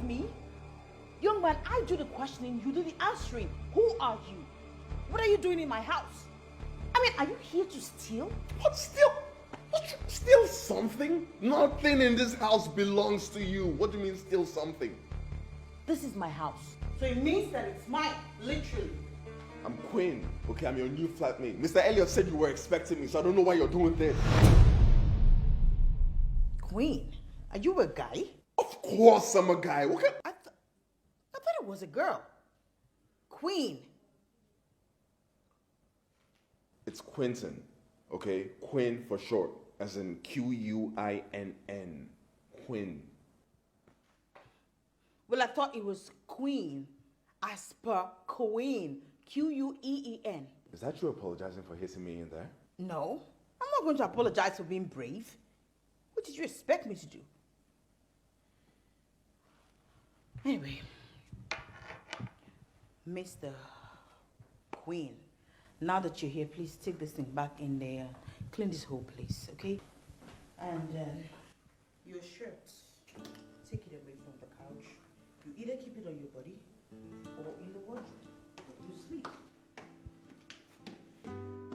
me? Young man, I do the questioning, you do the answering. Who are you? What are you doing in my house? I mean, are you here to steal? What, steal? What, steal something? Nothing in this house belongs to you. What do you mean steal something? This is my house. So it means that it's mine, literally. I'm Quinn, okay? I'm your new flatmate. Mr. Elliot said you were expecting me, so I don't know why you're doing this. Queen? Are you a guy? Of course I'm a guy. What kind... I thought it was a girl. Queen. It's Quinton, okay? Quinn for short, as in Quinn. Quinn. Well, I thought it was queen, as per queen. Queen. Is that you apologizing for hitting me in there? No, I'm not going to apologize for being brave. What did you expect me to do? Anyway, Mr. Queen, now that you're here, please take this thing back in there. Clean this whole place, okay? And your shirt, take it away from the couch. You either keep it on your body or in the wardrobe. You sleep.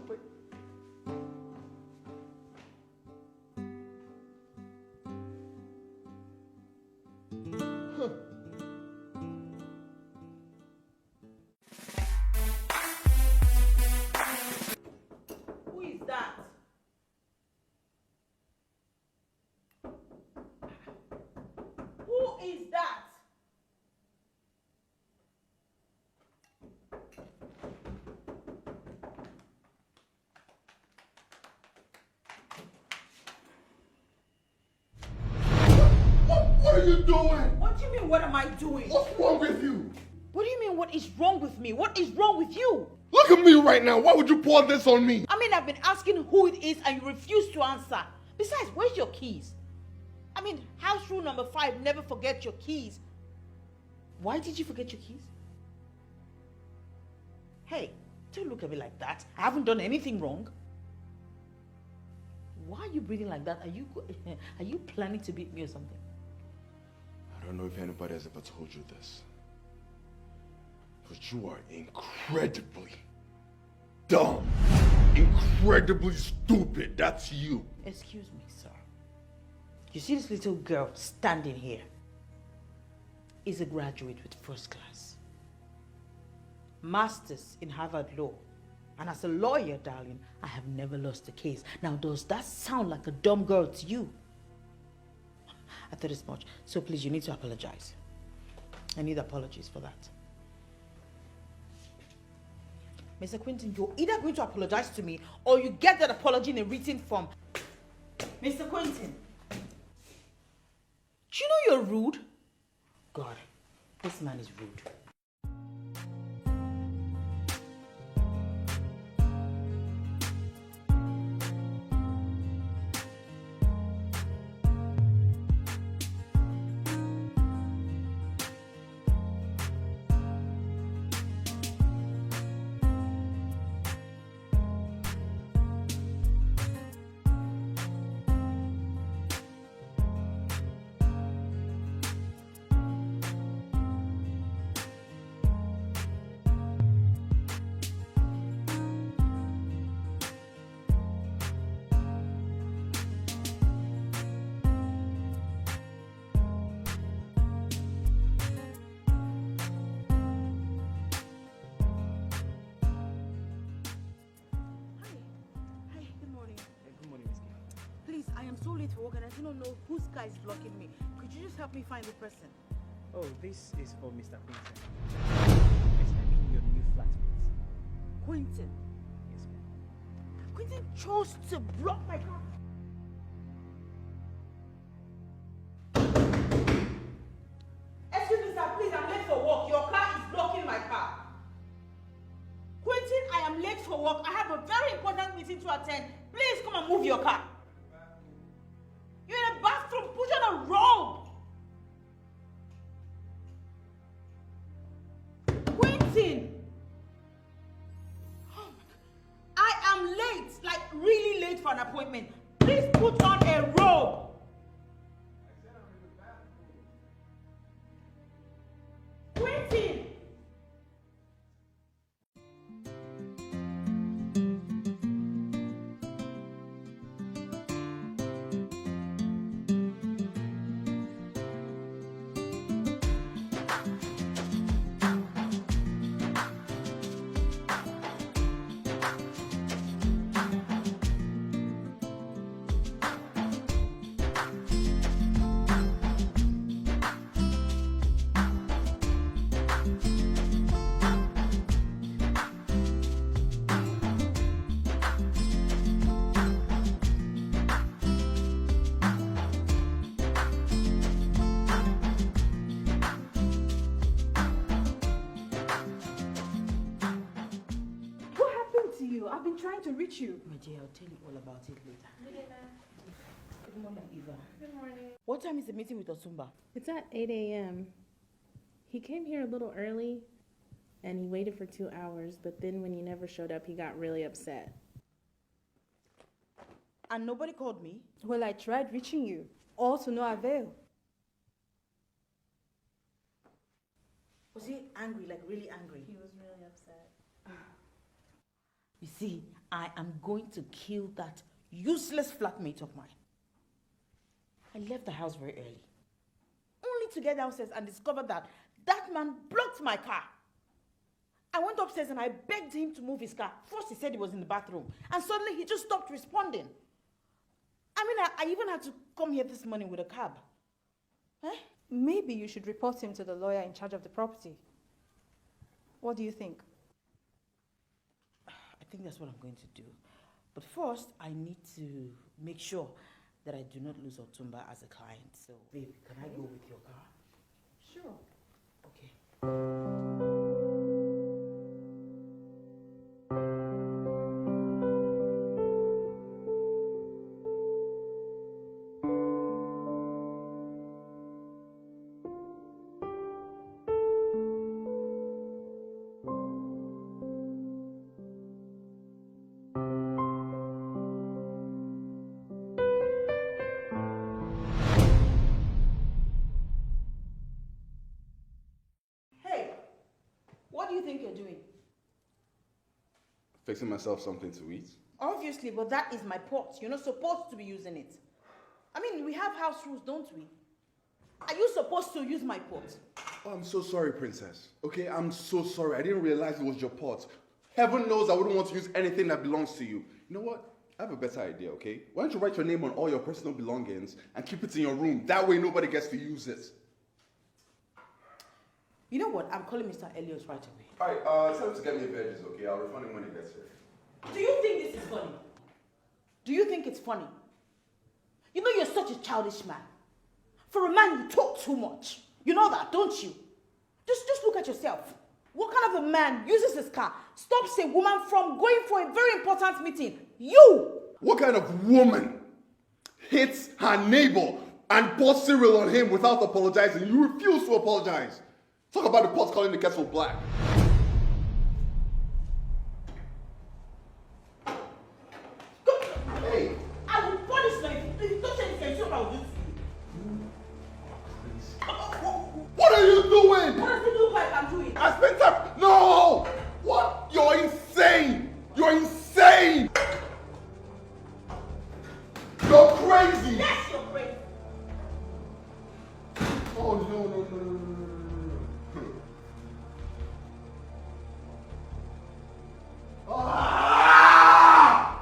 Wait. Huh. Who is that? Who is that? What are you doing? What do you mean, what am I doing? What's wrong with you? What do you mean, what is wrong with me? What is wrong with you? Look at me right now. Why would you pour this on me? I mean, I've been asking who it is and you refuse to answer. Besides, where's your keys? I mean, house rule number 5, never forget your keys. Why did you forget your keys? Hey, don't look at me like that. I haven't done anything wrong. Why are you breathing like that? Are you planning to beat me or something? I don't know if anybody has ever told you this, but you are incredibly dumb. Incredibly stupid. That's you. Excuse me, sir. You see this little girl standing here is a graduate with first class. Masters in Harvard Law. And as a lawyer, darling, I have never lost a case. Now, does that sound like a dumb girl to you? I thought as much. So please, you need to apologize. I need apologies for that. Mr. Quinton, you're either going to apologize to me or you get that apology in a written form. Mr. Quinton, do you know you're rude? God, this man is rude. And I do not know whose car is blocking me. Could you just help me find the person? Oh, this is for Mr. Quinton. Yes, I mean your new flatmate. Quinton? Yes, ma'am. Quinton chose to block my car. Excuse me, sir, please, I'm late for work. Your car is blocking my car. Quinton, I am late for work. I have a very important meeting to attend. Please come and move your car. You're in a bathroom. Put on a robe. Quinton. Oh my God. I am late. Like really late for an appointment. Please put on a robe. I've been trying to reach you. My dear, I'll tell you all about it later. Good morning, Eva. Good morning. What time is the meeting with Otumba? It's at 8 a.m. He came here a little early and he waited for 2 hours, but then when you never showed up, he got really upset. And nobody called me? Well, I tried reaching you, all to no avail. Was he angry, like really angry? He was really upset. You see, I am going to kill that useless flatmate of mine. I left the house very early, only to get downstairs and discover that that man blocked my car. I went upstairs and I begged him to move his car. First he said he was in the bathroom, and suddenly he just stopped responding. I mean, I even had to come here this morning with a cab. Eh? Maybe you should report him to the lawyer in charge of the property. What do you think? I think that's what I'm going to do. But first, I need to make sure that I do not lose Otumba as a client. So, babe, can I go with your car? Sure. Okay. What do you think you're doing? Fixing myself something to eat. Obviously, but that is my pot. You're not supposed to be using it. I mean, we have house rules, don't we? Are you supposed to use my pot? Oh, I'm so sorry, princess. Okay, I'm so sorry. I didn't realize it was your pot. Heaven knows I wouldn't want to use anything that belongs to you. You know what? I have a better idea, okay? Why don't you write your name on all your personal belongings and keep it in your room? That way nobody gets to use it. You know what? I'm calling Mr. Elliot right away. Alright, tell him to get me a veggies, okay? I'll refund him when he gets here. Do you think this is funny? Do you think it's funny? You know you're such a childish man. For a man, you talk too much. You know that, don't you? Just look at yourself. What kind of a man uses his car, stops a woman from going for a very important meeting? You! What kind of woman hits her neighbor and pours cereal on him without apologizing? You refuse to apologize. Talk about the pot calling the kettle black. Hey! I will punish you if you touch anything. So I will do to you. What are you doing? What does it look like I'm doing? I spent time. No! What? You're insane! You're insane! You're crazy! Yes, you're crazy. Oh, no. Ah!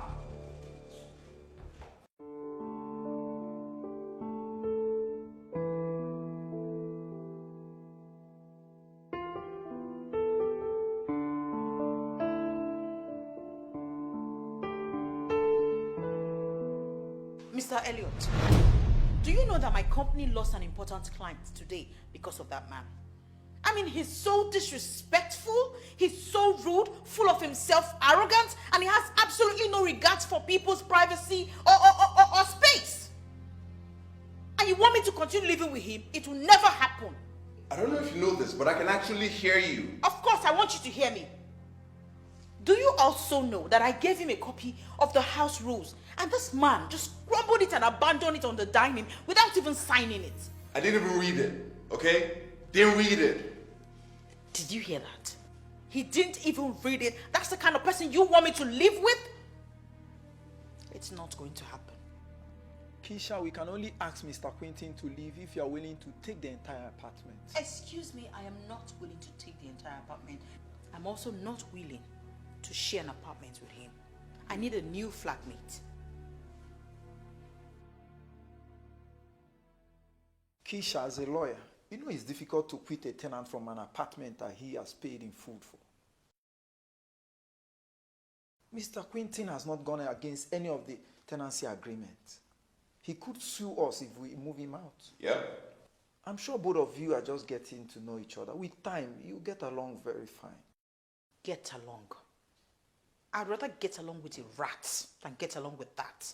Mr. Elliot, do you know that my company lost an important client today because of that man? I mean, he's so disrespectful, he's so rude, full of himself, arrogant, and he has absolutely no regards for people's privacy or space. And you want me to continue living with him? It will never happen. I don't know if you know this, but I can actually hear you. Of course, I want you to hear me. Do you also know that I gave him a copy of the house rules, and this man just crumbled it and abandoned it on the dining without even signing it? I didn't even read it, okay? Didn't read it. Did you hear that? He didn't even read it. That's the kind of person you want me to live with? It's not going to happen. Keisha, we can only ask Mr. Quentin to leave if you are willing to take the entire apartment. Excuse me, I am not willing to take the entire apartment. I'm also not willing to share an apartment with him. I need a new flatmate. Keisha, as a lawyer, you know it's difficult to quit a tenant from an apartment that he has paid in food for. Mr. Quentin has not gone against any of the tenancy agreements. He could sue us if we move him out. Yep. I'm sure both of you are just getting to know each other. With time, you get along very fine. Get along. I'd rather get along with a rat than get along with that.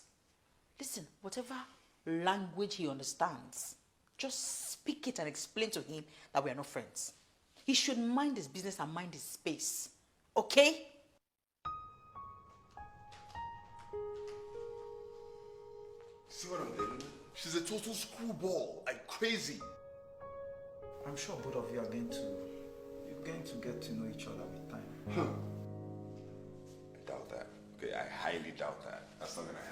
Listen, whatever language he understands, just speak it and explain to him that we are not friends. He should mind his business and mind his space. Okay? See what I'm doing? She's a total screwball, like crazy. I'm sure both of you are going to get to know each other with time. I doubt that. Okay, I highly doubt that. That's not gonna happen.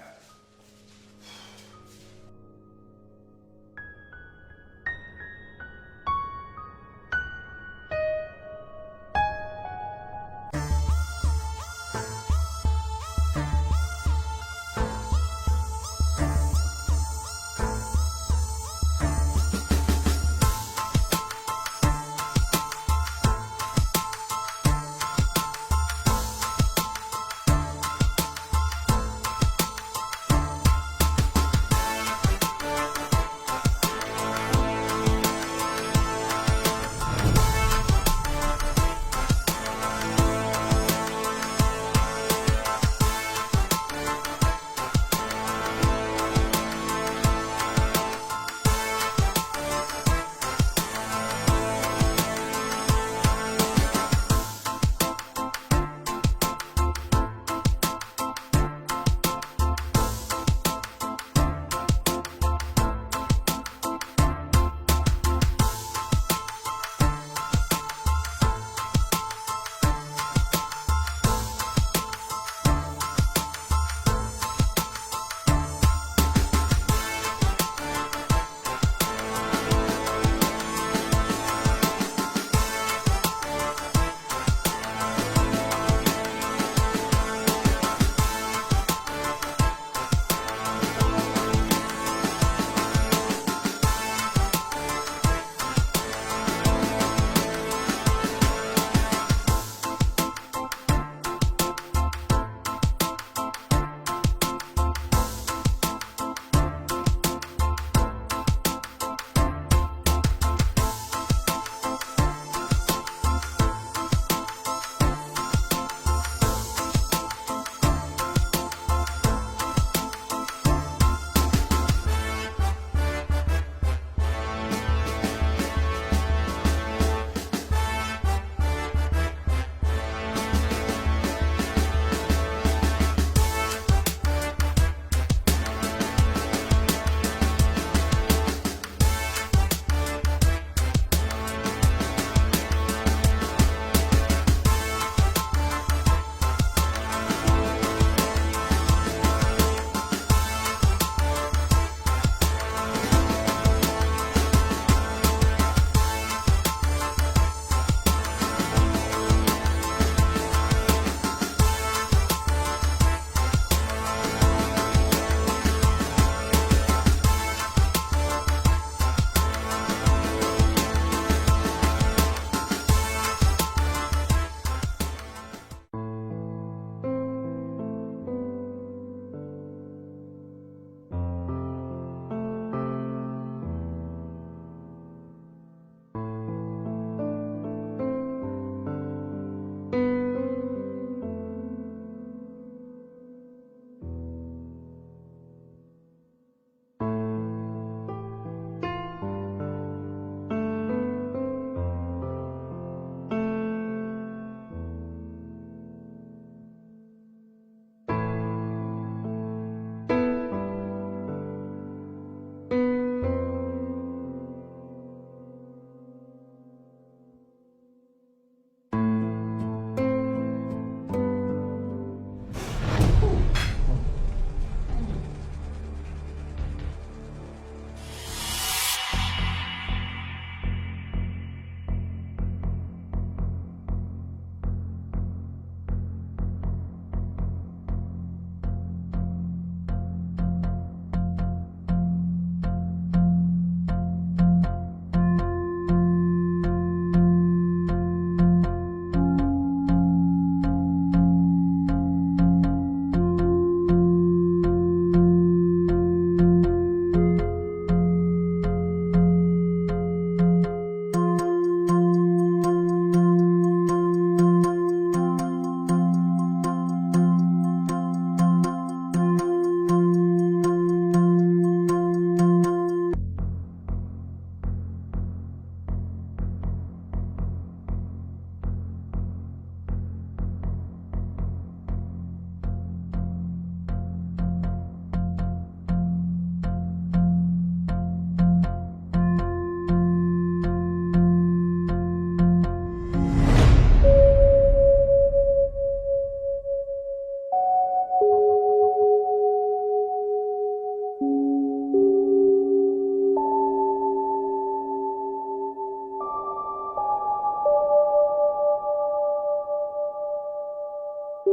I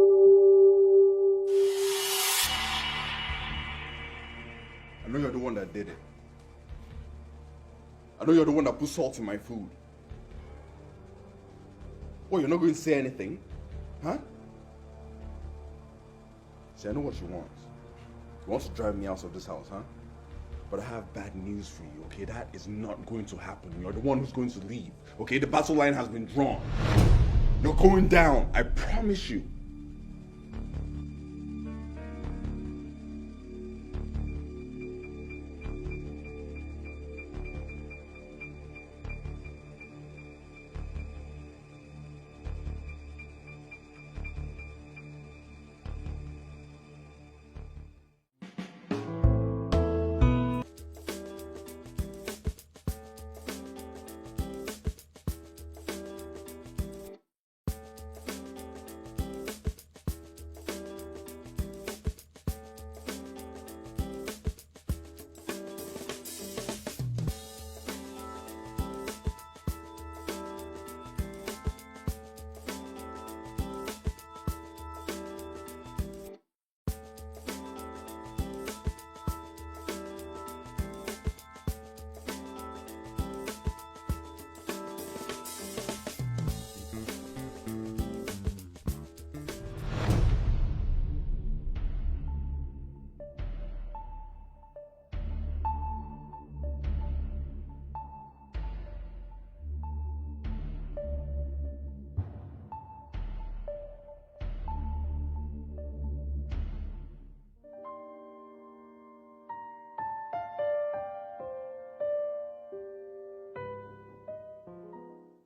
know you're the one that did it. I know you're the one that put salt in my food. What, you're not going to say anything? Huh? See, I know what you want. You want to drive me out of this house, huh? But I have bad news for you, okay? That is not going to happen. You're the one who's going to leave, okay? The battle line has been drawn. You're going down, I promise you.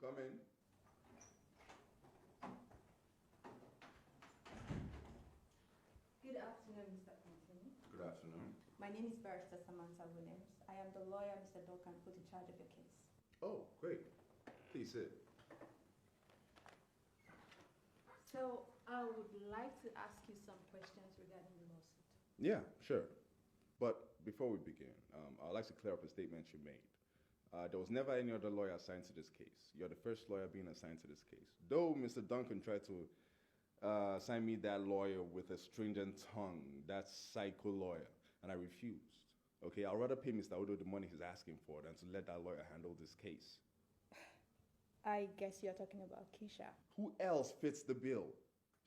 Come in. Good afternoon, Mr. Quintin. Good afternoon. My name is Barrister Samantha Williams. I am the lawyer Mr. Duncan put in charge of your case. Oh, great. Please sit. So, I would like to ask you some questions regarding the lawsuit. Yeah, sure. But before we begin, I'd like to clear up a statement you made. There was never any other lawyer assigned to this case. You're the first lawyer being assigned to this case. Though Mr. Duncan tried to assign me that lawyer with a stringent tongue, that psycho lawyer, and I refused. Okay, I'd rather pay Mr. Odo the money he's asking for than to let that lawyer handle this case. I guess you're talking about Keisha. Who else fits the bill?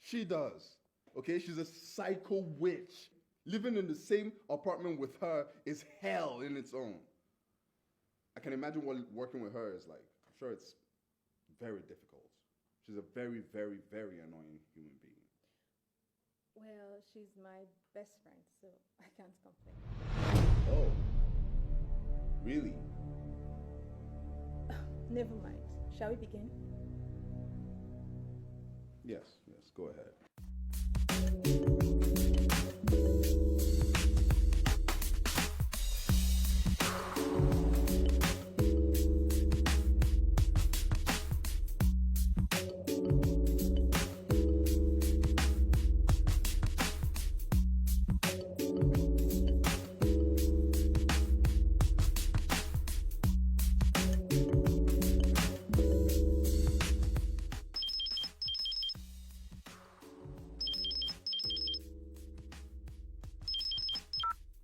She does. Okay, she's a psycho witch. Living in the same apartment with her is hell in its own. I can imagine what working with her is like. I'm sure it's very difficult. She's a very, very, very annoying human being. Well, she's my best friend, so I can't complain. Oh, really? Never mind. Shall we begin? Yes, go ahead.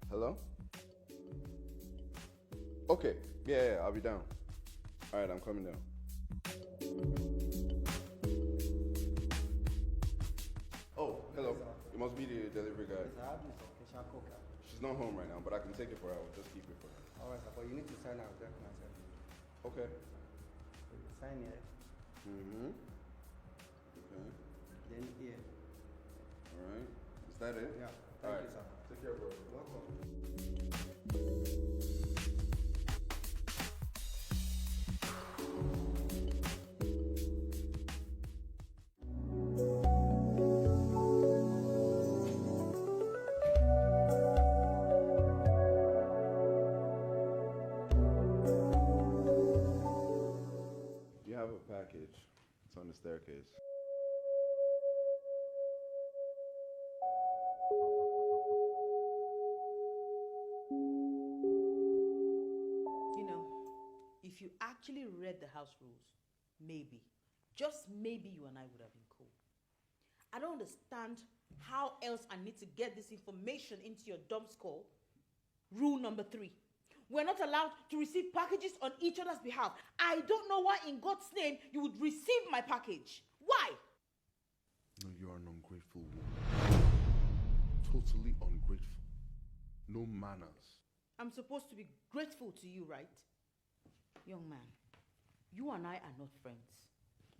Hello? Okay, yeah, I'll be down. All right, I'm coming down. Oh, hello. You must be the delivery guy. She's not home right now, but I can take it for her. I'll just keep it for her. All right, sir, but you need to sign out there myself. Okay. So you sign here, Mm-hmm. Okay. then here. All right. Is that it? Yeah. All Thank right. you, sir. Take care, bro. Welcome. You have a package. It's on the staircase. You know, if you actually read the house rules, maybe, just maybe you and I would have been cool. I don't understand how else I need to get this information into your dumb skull. Rule number 3. We're not allowed to receive packages on each other's behalf. I don't know why in God's name you would receive my package. Why? No, you're an ungrateful woman. Totally ungrateful. No manners. I'm supposed to be grateful to you, right? Young man, you and I are not friends.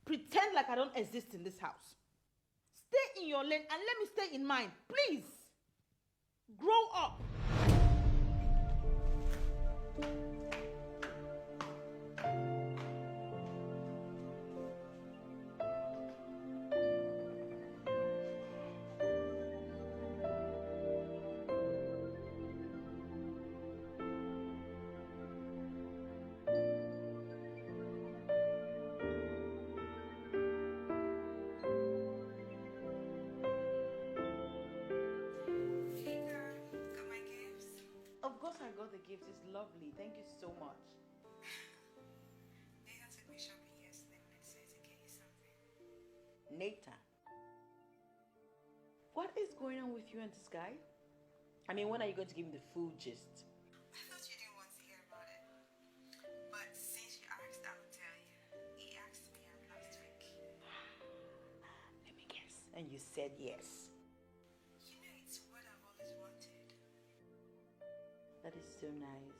Pretend like I don't exist in this house. Stay in your lane and let me stay in mine, please. Grow up. Of course I got the gift. It's lovely. Thank you so much. Nathan took me shopping yesterday when I decided to get you something. Nathan. What is going on with you and this guy? I mean, when are you going to give me the full gist? I thought you didn't want to hear about it. But since you asked, I will tell you. He asked me out last week. Let me guess. And you said yes. You know it's what I've always wanted. That is so nice.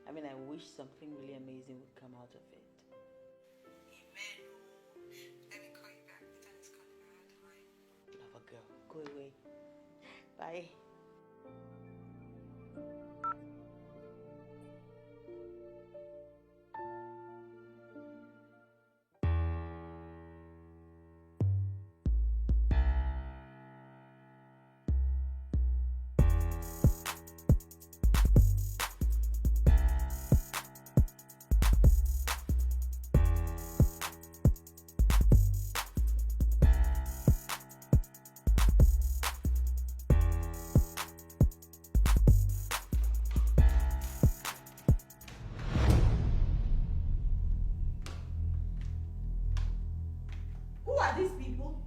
I mean, I wish something really amazing would come out of it. Amen. Let me call you back. Nathan is calling me out the line. Love a girl. Go away. Bye. Who are these people?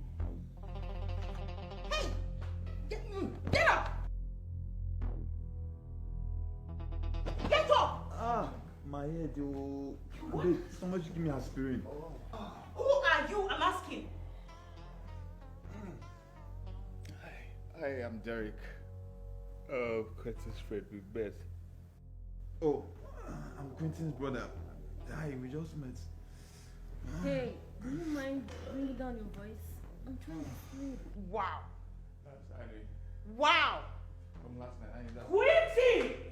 Hey! Get up! Get up! Ah, my head, oh. Wait, somebody give me aspirin. Who are you? I'm asking. I am Derek. Curtis Fred with Beth. Oh, I'm Quentin's brother. Hi, we just met. Hey, do you mind bringing down your voice? I'm trying to sleep. Wow. That's Annie. Wow. From last night, Annie. Quentin!